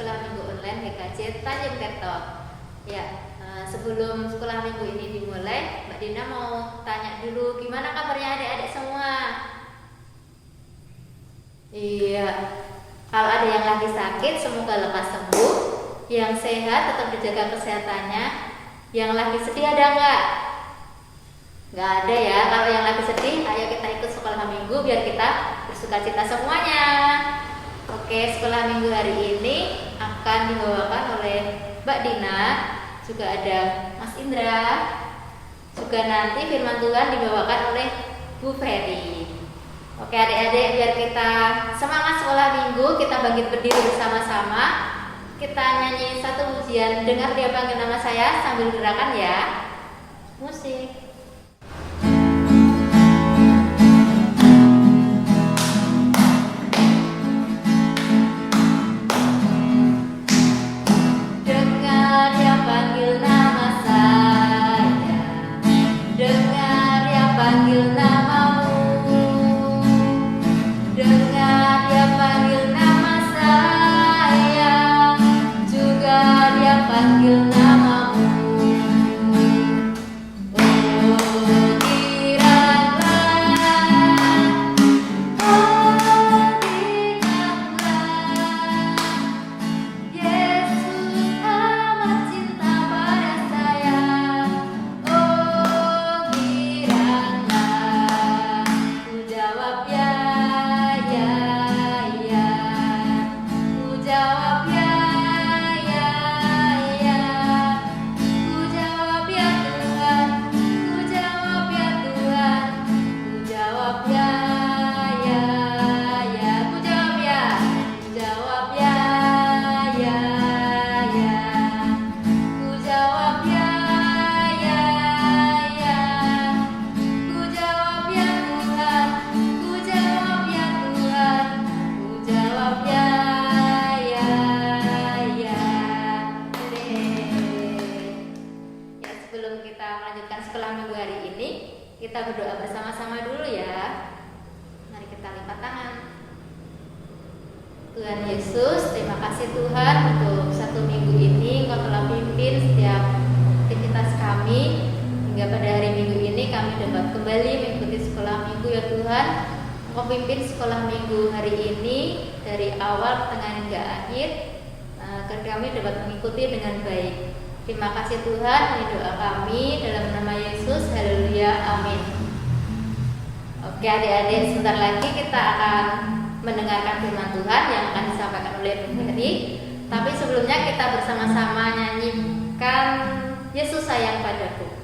Sekolah Minggu Online GKJ Tanjung Tirto. Ya, sebelum sekolah minggu ini dimulai, Mbak Dina mau tanya dulu gimana kabarnya adik-adik semua? Iya, kalau ada yang lagi sakit semoga lekas sembuh, yang sehat tetap dijaga kesehatannya, yang lagi sedih ada nggak? Nggak ada ya. Kalau yang lagi sedih, ayo kita ikut sekolah minggu biar kita bersukacita semuanya. Oke, sekolah minggu hari ini akan dibawakan oleh Mbak Dina, juga ada Mas Indra, juga nanti firman Tuhan dibawakan oleh Bu Ferry. Oke adik-adik, biar kita semangat sekolah minggu, kita bangkit berdiri bersama-sama. Kita nyanyi satu pujian, dengar dia panggil nama saya sambil gerakan ya. Musik. Kita berdoa bersama-sama dulu ya. Mari kita lipat tangan. Tuhan Yesus, terima kasih Tuhan untuk satu minggu ini Engkau telah pimpin setiap aktivitas kami, hingga pada hari minggu ini kami dapat kembali mengikuti sekolah minggu ya Tuhan. Engkau pimpin sekolah minggu hari ini dari awal, tengah hingga akhir, agar kami dapat mengikuti dengan baik. Terima kasih Tuhan, ini doa kami dalam nama Yesus, haleluya, amin. Oke adik-adik, sebentar lagi kita akan mendengarkan firman Tuhan yang akan disampaikan oleh Bu Ferry. Tapi sebelumnya kita bersama-sama nyanyikan Yesus sayang padaku.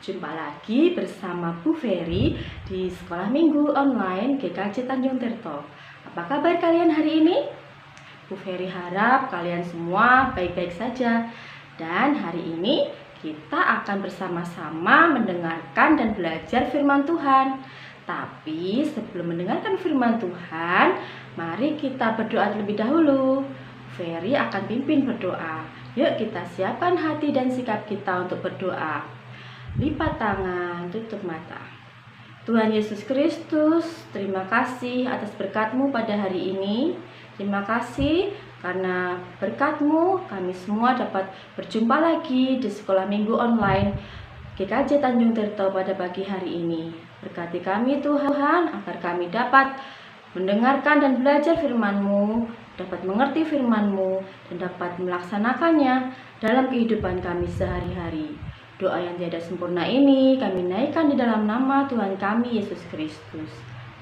Jumpa lagi bersama Bu Ferry di Sekolah Minggu Online GKJ Tanjung Tirto. Apa kabar kalian hari ini? Bu Ferry harap kalian semua baik-baik saja. Dan hari ini kita akan bersama-sama mendengarkan dan belajar firman Tuhan. Tapi sebelum mendengarkan firman Tuhan, mari kita berdoa terlebih dahulu. Ferry akan pimpin berdoa. Yuk kita siapkan hati dan sikap kita untuk berdoa. Lipat tangan, tutup mata. Tuhan Yesus Kristus, terima kasih atas berkat-Mu pada hari ini. Terima kasih karena berkat-Mu kami semua dapat berjumpa lagi di sekolah minggu online GKJ Tanjung Tirto pada pagi hari ini. Berkati kami Tuhan agar kami dapat mendengarkan dan belajar firman-Mu, dapat mengerti firman-Mu, dan dapat melaksanakannya dalam kehidupan kami sehari-hari. Doa yang tiada sempurna ini kami naikkan di dalam nama Tuhan kami Yesus Kristus.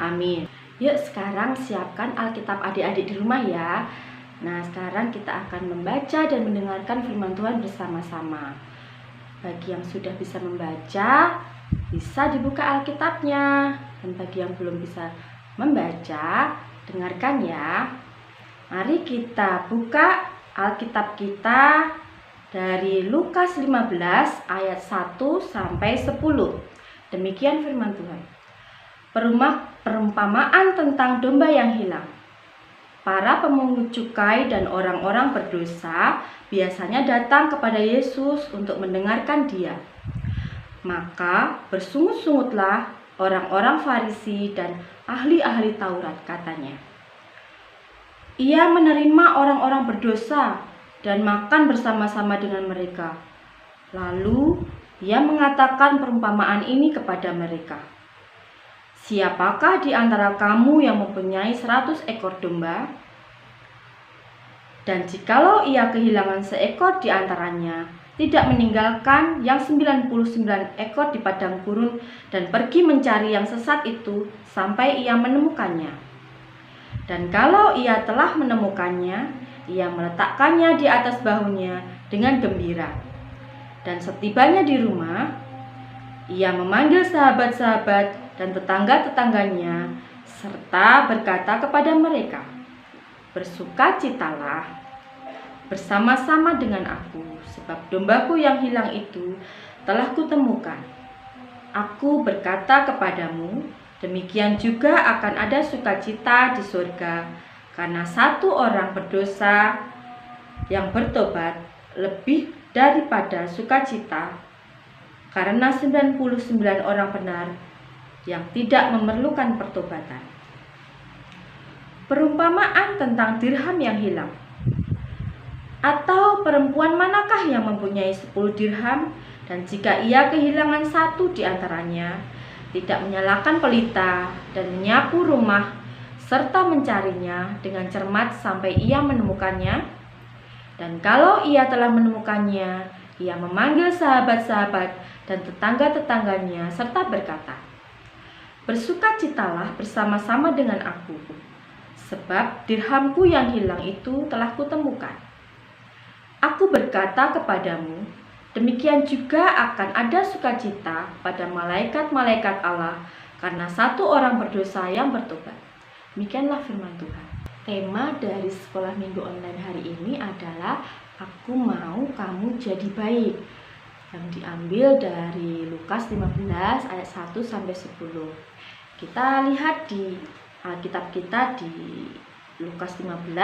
Amin. Yuk sekarang siapkan Alkitab adik-adik di rumah ya. Nah sekarang kita akan membaca dan mendengarkan firman Tuhan bersama-sama. Bagi yang sudah bisa membaca, bisa dibuka Alkitabnya. Dan bagi yang belum bisa membaca, dengarkan ya. Mari kita buka Alkitab kita dari Lukas 15 ayat 1 sampai 10. Demikian firman Tuhan. Perumpamaan tentang domba yang hilang. Para pemungut cukai dan orang-orang berdosa biasanya datang kepada Yesus untuk mendengarkan Dia. Maka bersungut-sungutlah orang-orang Farisi dan ahli-ahli Taurat, katanya. Ia menerima orang-orang berdosa dan makan bersama-sama dengan mereka. Lalu ia mengatakan perumpamaan ini kepada mereka. Siapakah di antara kamu yang mempunyai 100 ekor domba? Dan jikalau ia kehilangan seekor di antaranya, tidak meninggalkan yang 99 ekor di padang gurun dan pergi mencari yang sesat itu sampai ia menemukannya. Dan kalau ia telah menemukannya, ia meletakkannya di atas bahunya dengan gembira. Dan setibanya di rumah, ia memanggil sahabat-sahabat dan tetangga-tetangganya, serta berkata kepada mereka, "Bersukacitalah bersama-sama dengan aku, sebab dombaku yang hilang itu telah kutemukan. Aku berkata kepadamu, demikian juga akan ada sukacita di surga, karena satu orang berdosa yang bertobat lebih daripada sukacita karena 99 orang benar yang tidak memerlukan pertobatan." Perumpamaan tentang dirham yang hilang. Atau perempuan manakah yang mempunyai 10 dirham, dan jika ia kehilangan satu di antaranya, tidak menyalakan pelita dan menyapu rumah serta mencarinya dengan cermat sampai ia menemukannya? Dan kalau ia telah menemukannya, ia memanggil sahabat-sahabat dan tetangga-tetangganya serta berkata, "Bersukacitalah bersama-sama dengan aku, sebab dirhamku yang hilang itu telah kutemukan." Aku berkata kepadamu, demikian juga akan ada sukacita pada malaikat-malaikat Allah karena satu orang berdosa yang bertobat. Demikianlah firman Tuhan. Tema dari sekolah minggu online hari ini adalah Aku mau kamu jadi baik, yang diambil dari Lukas 15 ayat 1 sampai 10. Kita lihat di Alkitab kita di Lukas 15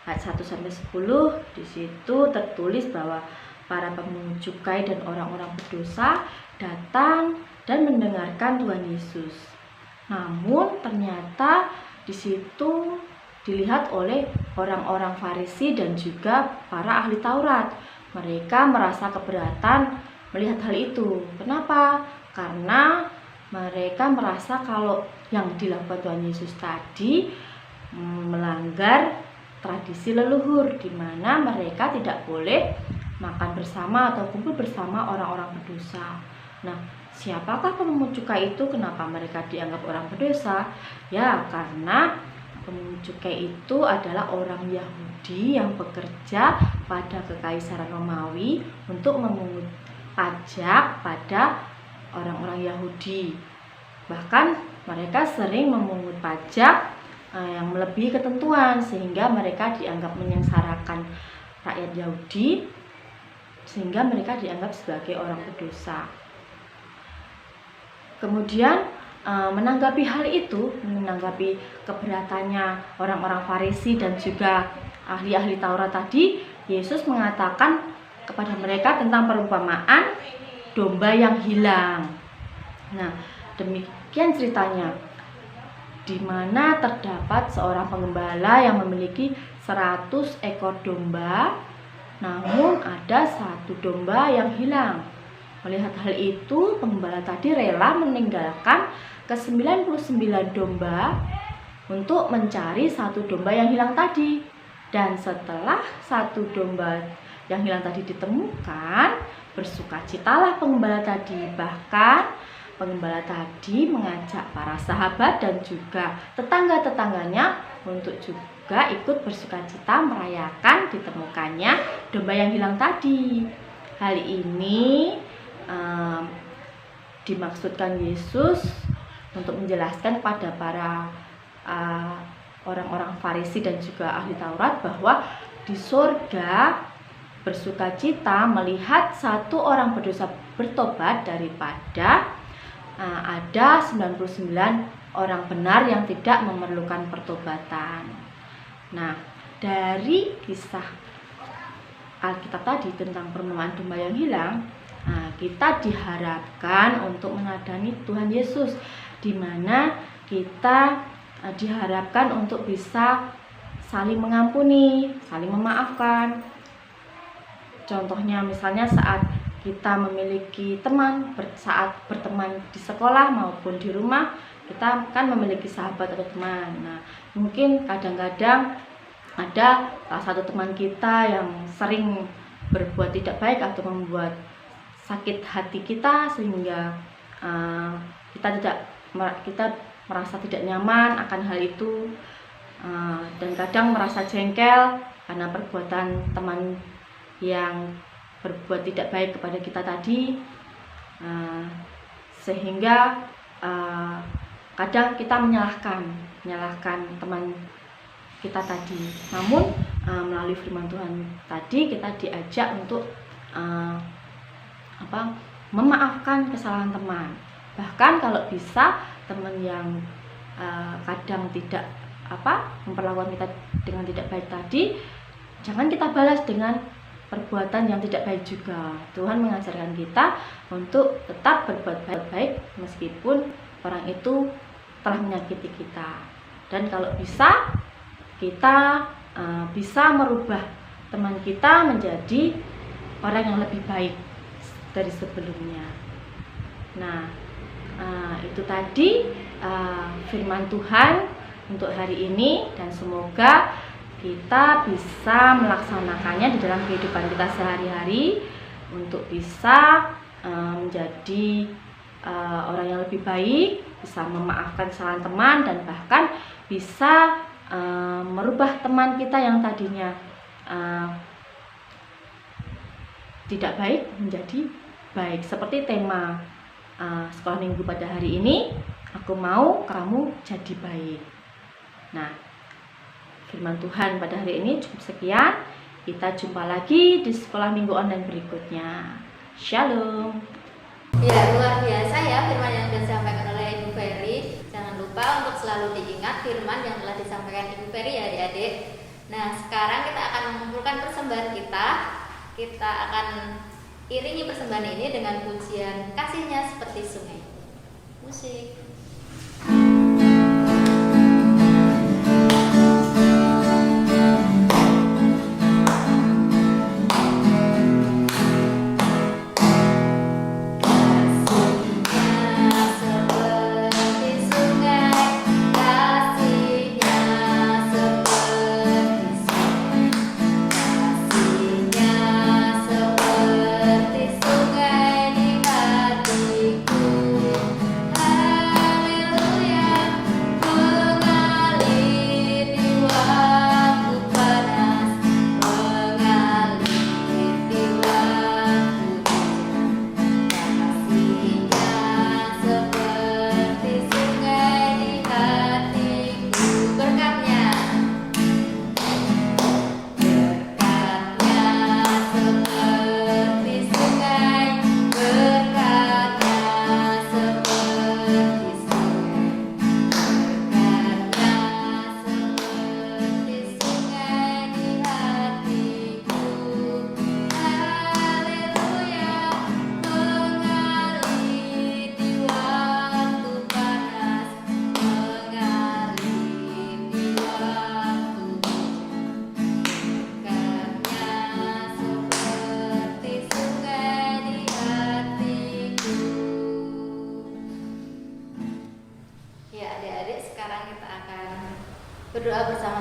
ayat 1 sampai 10. Di situ tertulis bahwa para pemungut cukai dan orang-orang berdosa datang dan mendengarkan Tuhan Yesus. Namun ternyata di situ dilihat oleh orang-orang Farisi dan juga para ahli Taurat. Mereka merasa keberatan melihat hal itu. Kenapa? Karena mereka merasa kalau yang dilakukan Tuhan Yesus tadi melanggar tradisi leluhur, di mana mereka tidak boleh makan bersama atau kumpul bersama orang-orang berdosa. Nah, siapakah pemungut cukai itu? Kenapa mereka dianggap orang berdosa? Ya, karena pemungut cukai itu adalah orang Yahudi yang bekerja pada Kekaisaran Romawi untuk memungut pajak pada orang-orang Yahudi. Bahkan mereka sering memungut pajak yang melebihi ketentuan, sehingga mereka dianggap menyengsarakan rakyat Yahudi, sehingga mereka dianggap sebagai orang berdosa. Kemudian menanggapi hal itu, menanggapi keberatannya orang-orang Farisi dan juga ahli-ahli Taurat tadi, Yesus mengatakan kepada mereka tentang perumpamaan domba yang hilang. Nah, demikian ceritanya, di mana terdapat seorang penggembala yang memiliki 100 ekor domba, namun ada satu domba yang hilang. Melihat hal itu, penggembala tadi rela meninggalkan ke-99 domba untuk mencari satu domba yang hilang tadi. Dan setelah satu domba yang hilang tadi ditemukan, bersukacitalah penggembala tadi. Bahkan penggembala tadi mengajak para sahabat dan juga tetangga-tetangganya untuk juga ikut bersukacita merayakan ditemukannya domba yang hilang tadi. Hal ini dimaksudkan Yesus untuk menjelaskan kepada para orang-orang Farisi dan juga ahli Taurat bahwa di surga bersukacita melihat satu orang berdosa bertobat daripada ada 99 orang benar yang tidak memerlukan pertobatan. Nah, dari kisah Alkitab tadi tentang perumpamaan domba yang hilang, kita diharapkan untuk meneladani Tuhan Yesus, di mana kita diharapkan untuk bisa saling mengampuni, saling memaafkan. Contohnya misalnya saat kita memiliki teman, saat berteman di sekolah maupun di rumah, kita kan memiliki sahabat atau teman. Nah, mungkin kadang-kadang ada salah satu teman kita yang sering berbuat tidak baik atau membuat sakit hati kita, sehingga kita merasa tidak nyaman akan hal itu, dan kadang merasa jengkel karena perbuatan teman yang berbuat tidak baik kepada kita tadi, sehingga kadang kita menyalahkan teman kita tadi. Namun melalui firman Tuhan tadi kita diajak untuk memaafkan kesalahan teman. Bahkan kalau bisa teman yang kadang tidak memperlakukan kita dengan tidak baik tadi, jangan kita balas dengan perbuatan yang tidak baik juga. Tuhan mengajarkan kita untuk tetap berbuat baik meskipun orang itu telah menyakiti kita. Dan kalau bisa, kita bisa merubah teman kita menjadi orang yang lebih baik dari sebelumnya. Nah, itu tadi firman Tuhan untuk hari ini, dan semoga kita bisa melaksanakannya di dalam kehidupan kita sehari-hari untuk bisa menjadi orang yang lebih baik, bisa memaafkan kesalahan teman, dan bahkan bisa merubah teman kita yang tadinya tidak baik menjadi baik. Seperti tema sekolah minggu pada hari ini, aku mau kamu jadi baik. Nah, firman Tuhan pada hari ini cukup sekian. Kita jumpa lagi di sekolah minggu online berikutnya. Shalom. Ya, luar biasa ya firman yang disampaikan oleh Ibu Ferry. Jangan lupa untuk selalu diingat firman yang telah disampaikan Ibu Ferry ya adik-adik. Nah, sekarang kita akan mengumpulkan persembahan kita. Kita akan iringi persembahan ini dengan pujian Kasihnya Seperti Sungai. Musik. Hatiku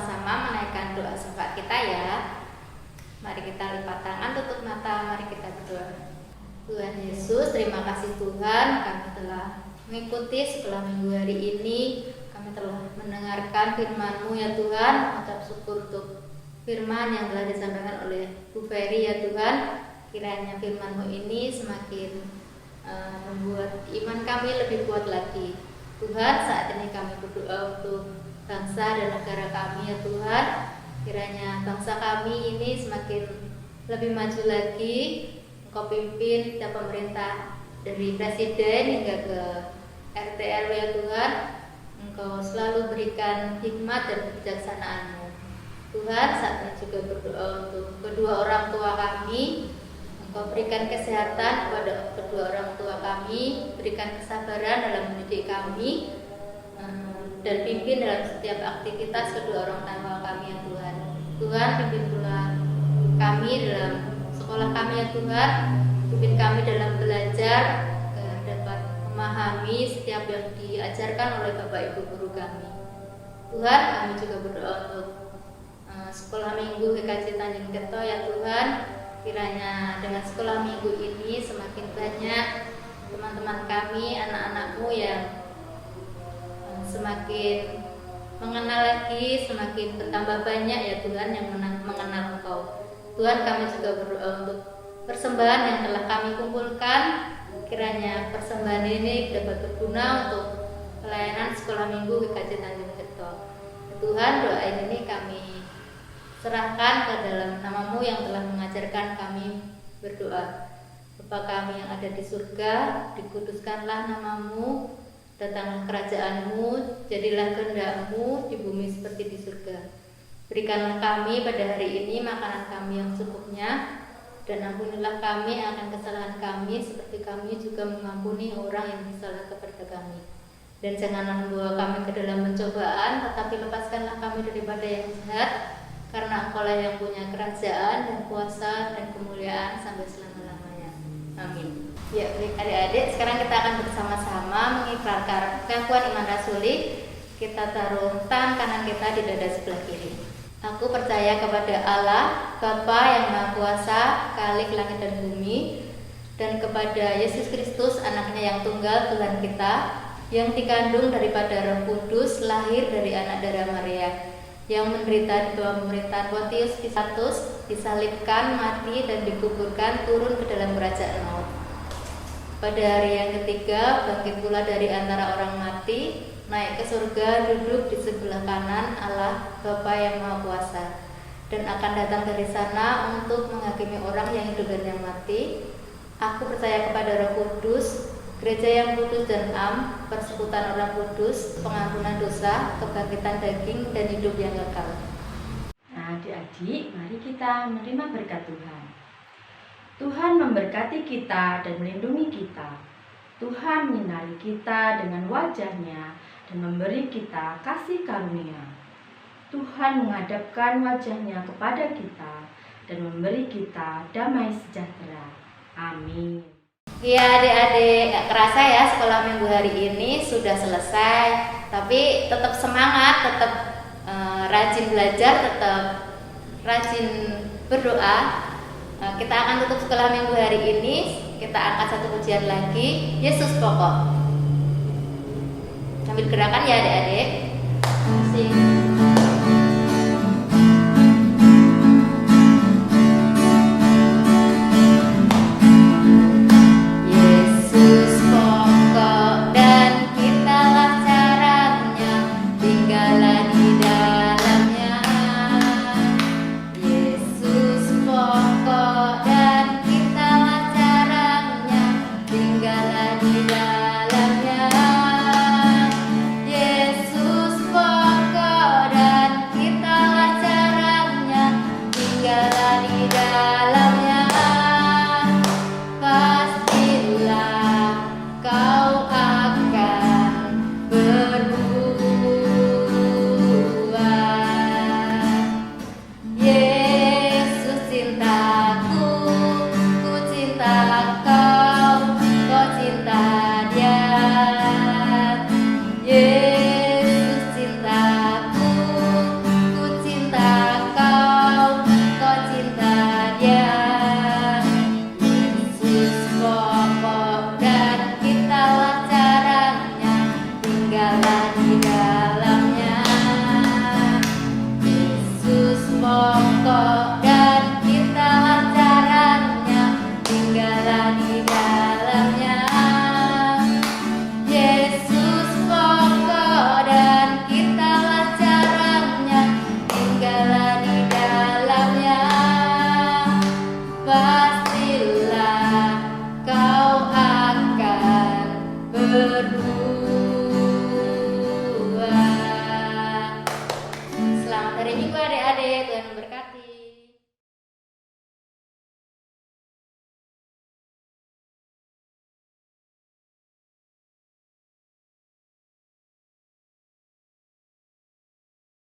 bersama-sama menaikkan doa syafaat kita ya. Mari kita lipat tangan, tutup mata, mari kita berdoa. Tuhan Yesus, terima kasih Tuhan, kami telah mengikuti sekolah minggu hari ini. Kami telah mendengarkan firman-Mu ya Tuhan. Mengucap syukur untuk firman yang telah disampaikan oleh Bu Ferry ya Tuhan. Kiranya firman-Mu ini semakin membuat iman kami lebih kuat lagi. Tuhan, saat ini kami berdoa untuk bangsa dan negara kami ya Tuhan. Kiranya bangsa kami ini semakin lebih maju lagi. Engkau pimpin setiap pemerintah dari presiden hingga ke RT RW ya Tuhan. Engkau selalu berikan hikmat dan kebijaksanaan-Mu. Tuhan, saat ini juga berdoa untuk kedua orang tua kami. Engkau berikan kesehatan kepada kedua orang tua kami, berikan kesabaran dalam mendidik kami, dan pimpin dalam setiap aktivitas kedua orang tua kami ya Tuhan. Tuhan, pimpin pula kami dalam sekolah kami ya Tuhan, pimpin kami dalam belajar agar dapat memahami setiap yang diajarkan oleh Bapak Ibu guru kami. Tuhan, kami juga berdoa untuk sekolah minggu GKJ Tanjung Tirto ya Tuhan. Kiranya dengan sekolah minggu ini semakin banyak teman-teman kami, anak-anak-Mu yang semakin mengenal lagi, semakin bertambah banyak ya Tuhan yang mengenal Engkau. Tuhan, kami juga berdoa untuk persembahan yang telah kami kumpulkan. Kiranya persembahan ini dapat berguna untuk pelayanan sekolah minggu GKJ Tanjung Tirto. Tuhan, doa ini kami serahkan ke dalam nama-Mu yang telah mengajarkan kami berdoa. Bapa kami yang ada di surga, dikuduskanlah nama-Mu, datanglah kerajaan-Mu, jadilah kehendak-Mu di bumi seperti di surga. Berikanlah kami pada hari ini makanan kami yang secukupnya, dan ampunilah kami akan kesalahan kami seperti kami juga mengampuni orang yang bersalah kepada kami. Dan janganlah membawa kami ke dalam pencobaan, tetapi lepaskanlah kami daripada yang jahat, karena Engkau lah yang punya kerajaan dan kuasa dan kemuliaan sampai selama-lamanya. Amin. Ya, baik adik-adik, sekarang kita akan bersama-sama mengikrarkan pengakuan iman rasuli. Kita taruh tangan kanan kita di dada sebelah kiri. Aku percaya kepada Allah, Bapa yang Maha Kuasa, Khalik langit dan bumi, dan kepada Yesus Kristus, anaknya yang tunggal, Tuhan kita, yang dikandung daripada Roh Kudus, lahir dari anak darah Maria, yang menderita di bawah pemerintahan Pontius Pilatus, disalibkan, mati, dan dikuburkan, turun ke dalam kerajaan maut. Pada hari yang ketiga, bangkit pula dari antara orang mati, naik ke surga, duduk di sebelah kanan Allah, Bapa yang Maha Kuasa, dan akan datang dari sana untuk menghakimi orang yang hidup dan yang mati. Aku percaya kepada Roh Kudus, gereja yang kudus dan am, persekutuan orang kudus, pengampunan dosa, kebangkitan daging, dan hidup yang kekal. Nah, adik-adik, mari kita menerima berkat Tuhan. Tuhan memberkati kita dan melindungi kita. Tuhan menyinari kita dengan wajah-Nya dan memberi kita kasih karunia. Tuhan menghadapkan wajah-Nya kepada kita dan memberi kita damai sejahtera. Amin. Ya adik-adik, gak kerasa ya sekolah minggu hari ini sudah selesai. Tapi tetap semangat, tetap rajin belajar, tetap rajin berdoa. Kita akan tutup sekolah minggu hari ini. Kita angkat satu pujian lagi, Yesus pokok. Sambil gerakan ya adik-adik. Asik.